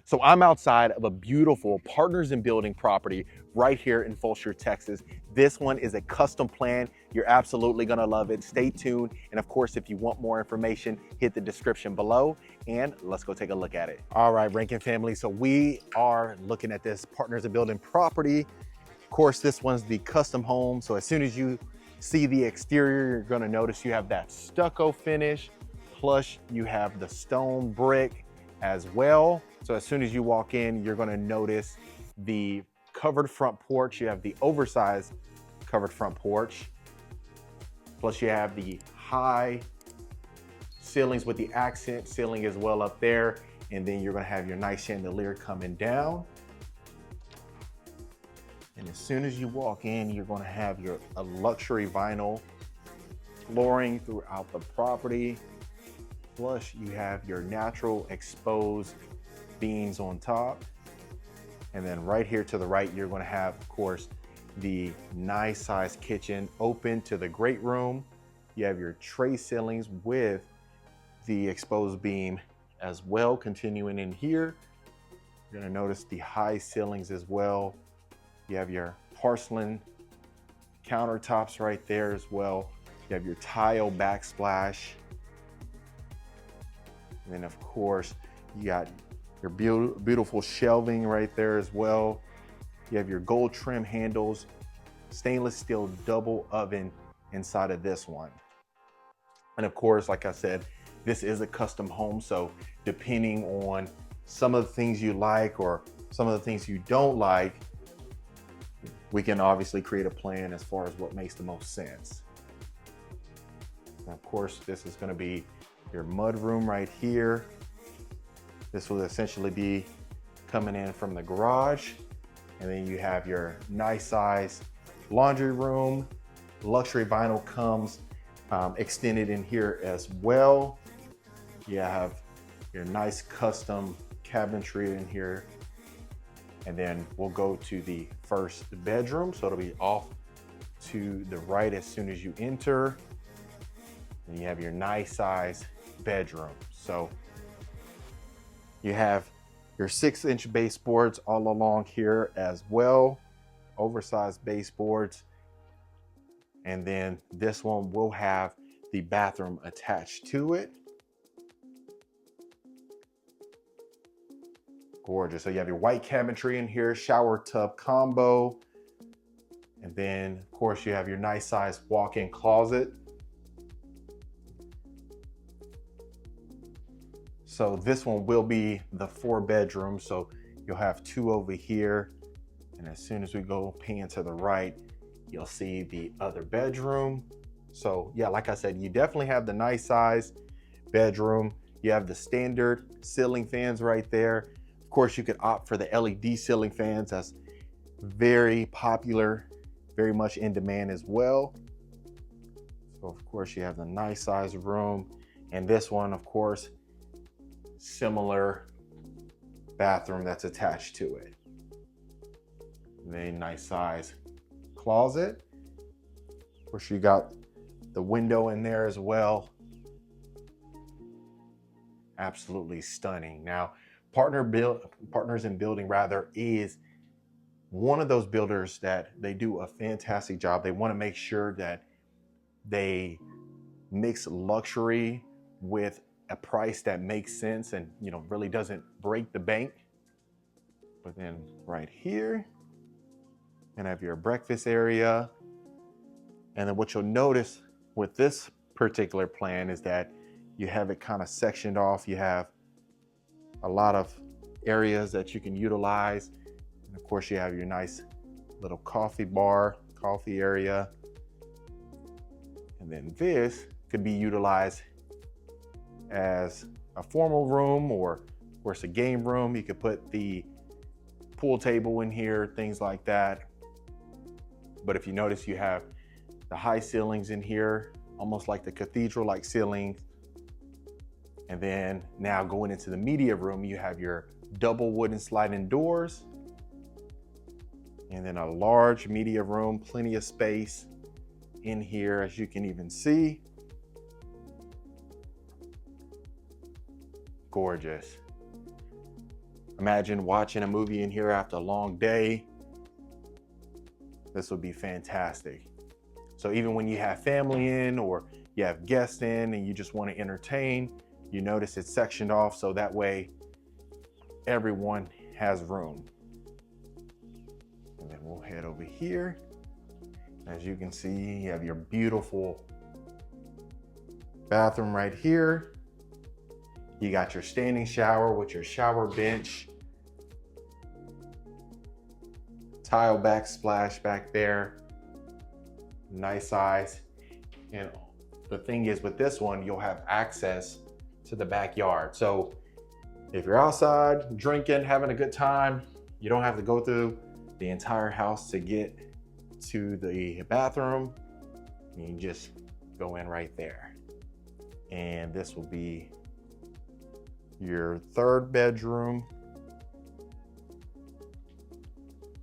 So I'm outside of a beautiful Partners in Building property right here in Fulshear, Texas. This one is a custom plan. You're absolutely gonna love it. Stay tuned. And of course, if you want more information, hit the description below and let's go take a look at it. All right, Rankin family. So we are looking at this Partners in Building property. Of course, this one's the custom home. So as soon as you see the exterior, you're gonna notice you have that stucco finish, plus you have the stone brick as well. So as soon as you walk in, you're gonna notice the covered front porch. You have the oversized covered front porch. Plus you have the high ceilings with the accent ceiling as well up there. And then you're gonna have your nice chandelier coming down. And as soon as you walk in, you're gonna have a luxury vinyl flooring throughout the property. Plus you have your natural exposed beams on top. And then right here to the right, you're gonna have, of course, the nice sized kitchen open to the great room. You have your tray ceilings with the exposed beam as well. Continuing in here, you're gonna notice the high ceilings as well. You have your porcelain countertops right there as well. You have your tile backsplash. And then of course, you got your beautiful shelving right there as well. You have your gold trim handles, stainless steel double oven inside of this one. And of course, like I said, this is a custom home. So depending on some of the things you like or some of the things you don't like, we can obviously create a plan as far as what makes the most sense. And of course, this is gonna be your mud room right here. This will essentially be coming in from the garage. And then you have your nice size laundry room. Luxury vinyl comes extended in here as well. You have your nice custom cabinetry in here. And then we'll go to the first bedroom. So it'll be off to the right as soon as you enter. And you have your nice size bedroom. So you have your 6-inch baseboards all along here as well, oversized baseboards. And then this one will have the bathroom attached to it. Gorgeous. So you have your white cabinetry in here, shower tub combo. And then of course you have your nice size walk-in closet. So this one will be the 4-bedroom. So you'll have 2 over here. And as soon as we go pan to the right, you'll see the other bedroom. So yeah, like I said, you definitely have the nice size bedroom. You have the standard ceiling fans right there. Of course, you could opt for the LED ceiling fans. That's very popular, very much in demand as well. So of course you have the nice size room. And this one, of course, similar bathroom that's attached to it. Very nice size closet. Of course, you got the window in there as well. Absolutely stunning. Now, Partners in Building rather is one of those builders that they do a fantastic job. They want to make sure that they mix luxury with a price that makes sense and really doesn't break the bank. But then right here, and have your breakfast area. And then what you'll notice with this particular plan is that you have it kind of sectioned off. You have a lot of areas that you can utilize. And of course you have your nice little coffee bar, coffee area. And then this could be utilized as a formal room or of course a game room. You could put the pool table in here, things like that. But if you notice, you have the high ceilings in here, almost like the cathedral-like ceilings. And then now going into the media room, you have your double wooden sliding doors. And then a large media room, plenty of space in here, as you can even see. Gorgeous. Imagine watching a movie in here after a long day. This would be fantastic. So even when you have family in or you have guests in and you just want to entertain, you notice it's sectioned off so that way everyone has room. And then we'll head over here. As you can see, you have your beautiful bathroom right here. You got your standing shower with your shower bench, tile backsplash back there, nice size. And the thing is with this one, you'll have access to the backyard. So if you're outside drinking, having a good time, you don't have to go through the entire house to get to the bathroom. You can just go in right there. And this will be your third bedroom.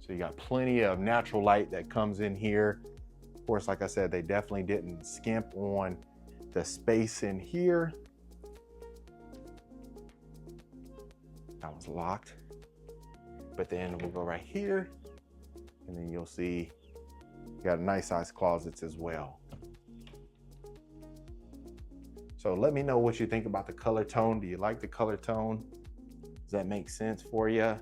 So you got plenty of natural light that comes in here. Of course, like I said, they definitely didn't skimp on the space in here. That was locked. But then we'll go right here and then you'll see you got nice size closets as well. So let me know what you think about the color tone. Do you like the color tone? Does that make sense for you?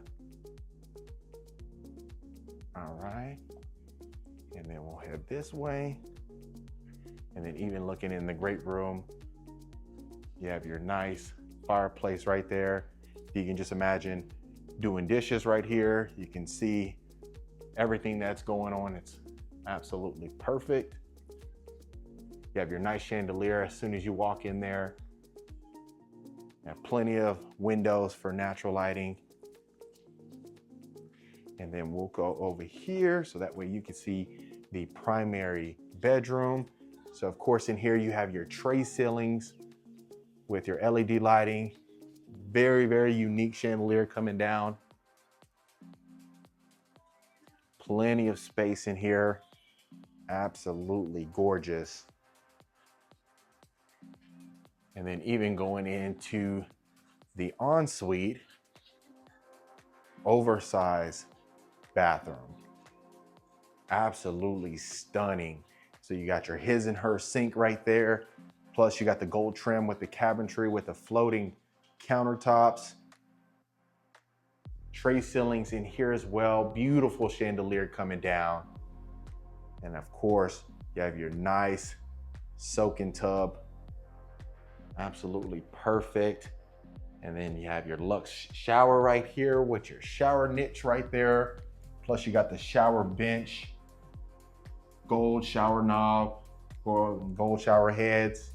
All right. And then we'll head this way. And then even looking in the great room, you have your nice fireplace right there. You can just imagine doing dishes right here. You can see everything that's going on. It's absolutely perfect. You have your nice chandelier as soon as you walk in there. You have plenty of windows for natural lighting. And then we'll go over here so that way you can see the primary bedroom. So of course in here you have your tray ceilings with your LED lighting. Very, very unique chandelier coming down. Plenty of space in here. Absolutely gorgeous. And then even going into the ensuite, oversized bathroom. Absolutely stunning. So you got your his and her sink right there. Plus you got the gold trim with the cabinetry with the floating countertops. Tray ceilings in here as well. Beautiful chandelier coming down. And of course, you have your nice soaking tub. Absolutely perfect. And then you have your luxe shower right here with your shower niche right there. Plus you got the shower bench, gold shower knob, gold shower heads.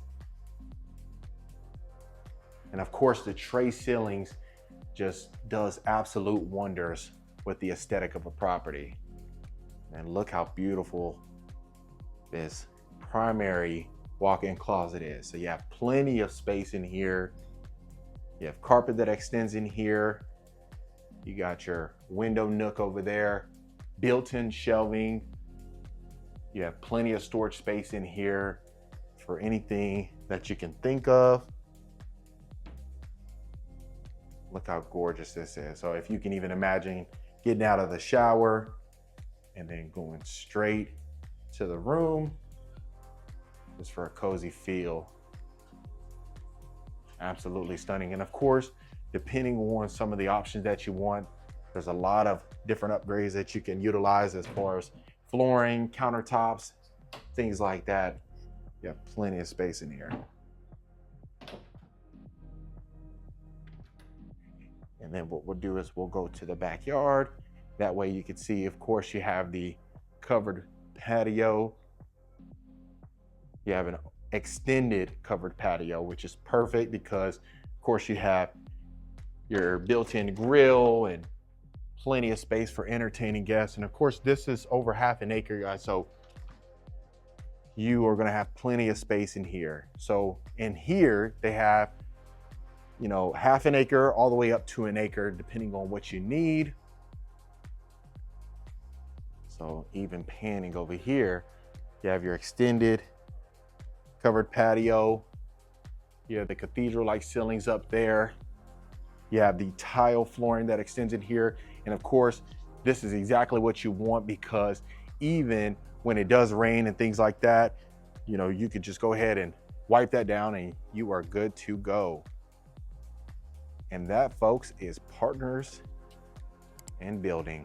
And of course the tray ceilings just does absolute wonders with the aesthetic of a property. And look how beautiful this primary walk-in closet is. So you have plenty of space in here. You have carpet that extends in here. You got your window nook over there, built-in shelving. You have plenty of storage space in here for anything that you can think of. Look how gorgeous this is. So if you can even imagine getting out of the shower and then going straight to the room, just for a cozy feel. Absolutely stunning. And of course, depending on some of the options that you want, there's a lot of different upgrades that you can utilize as far as flooring, countertops, things like that. You have plenty of space in here. And then what we'll do is we'll go to the backyard. That way you can see, of course, you have the covered patio. You have an extended covered patio, which is perfect because, of course, you have your built-in grill and plenty of space for entertaining guests. And of course, this is over 1/2 acre, guys. So you are gonna have plenty of space in here. So in here, they have, you know, 1/2 acre all the way up to 1 acre, depending on what you need. So even panning over here, you have your extended covered patio. You have the cathedral-like ceilings up there. You have the tile flooring that extends in here. And of course, this is exactly what you want, because even when it does rain and things like that, you could just go ahead and wipe that down and you are good to go. And that, folks, is Partners in Building.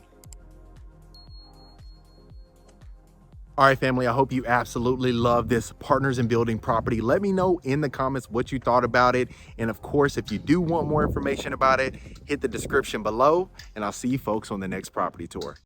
All right, family, I hope you absolutely love this Partners in Building property. Let me know in the comments what you thought about it. And of course, if you do want more information about it, hit the description below, and I'll see you folks on the next property tour.